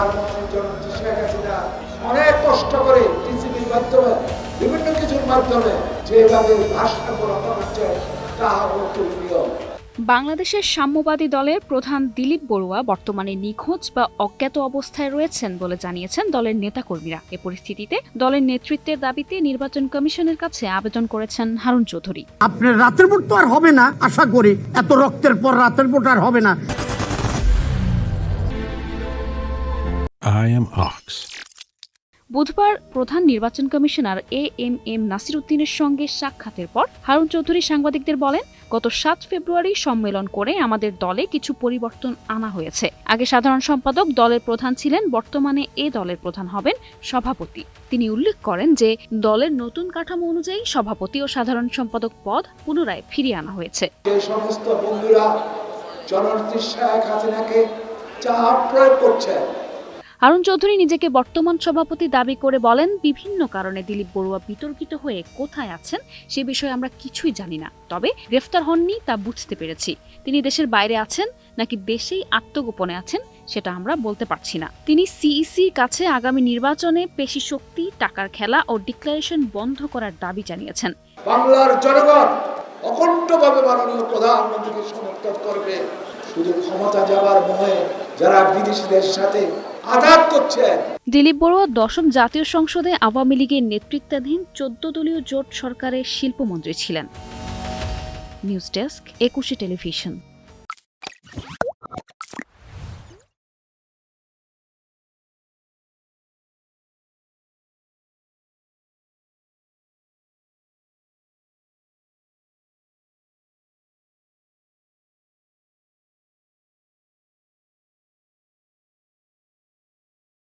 প্রধানমন্ত্রী জননেত্রী শেখ হাসিনা অনেক কষ্ট করে টিসিবির মাধ্যমে বিভিন্ন কিছুর মাধ্যমে যেভাবে ভাষাকে রক্ষা করছে তা অতুলনীয়। বাংলাদেশের সাম্যবাদী দলের প্রধান দিলীপ বড়ুয়া বর্তমানে নিখোঁজ বা অজ্ঞাত অবস্থায় রয়েছেন বলে জানিয়েছেন দলের নেতাকর্মীরা। এ পরিস্থিতিতে দলের নেতৃত্বের দাবিতে নির্বাচন কমিশনের কাছে আবেদন করেছেন হারুন চৌধুরী। আপনার রাতের ভোট তো আর হবে না, আশা করি এত রক্তের পর রাতের ভোট আর হবে না। I am Ox. বুধবার প্রধান নির্বাচন কমিশনার এএমএম নাসির উদ্দিনের সঙ্গে সাক্ষাতের পর হারুন চৌধুরী সাংবাদিকদের বলেন, গত ৭ ফেব্রুয়ারি সম্মেলন করে আমাদের দলে কিছু পরিবর্তন আনা হয়েছে। আগে সাধারণ সম্পাদক দলের প্রধান ছিলেন, বর্তমানে এ দলের প্রধান হবেন সভাপতি। তিনি উল্লেখ করেন যে দলের নতুন কাঠামো অনুযায়ী সভাপতি ও সাধারণ সম্পাদক পদ পুনরায় ফিরিয়ে আনা হয়েছে। যে সমস্ত বন্ধুরা জননেত্রী শেখ হাসিনাকে চাপ প্রয়োগ করছে, হারুন চৌধুরী নিজেকে বর্তমান সভাপতি দাবি করে বলেন, বিভিন্ন কারণে দিলীপ বড়ুয়া বিতর্কিত হয়ে কোথায় আছেন সে বিষয়ে আমরা কিছুই জানি না, তবে গ্রেফতার হননি তা বুঝতে পেরেছি। তিনি দেশের বাইরে আছেন নাকি দেশেই আত্মগোপনে আছেন সেটা আমরা বলতে পারছি না। তিনি সিইসির কাছে আগামী নির্বাচনে পেশি শক্তি, টাকার খেলা ও ডিক্লারেশন বন্ধ করার দাবি জানিয়েছেন। বাংলার জনগণ অকণ্ঠভাবে মাননীয় প্রধানমন্ত্রীকে সমর্থন করবে। শুধু ক্ষমতা যাবার মোহে যারা বিদেশিদের সাথে আঘাত করছে। দিলীপ বড়ুয়া ১০ম জাতীয় সংসদে আওয়ামী লীগের নেতৃত্বাধীন ১৪ দলীয় জোট সরকারের শিল্পমন্ত্রী ছিলেন। News desk, ২১ television.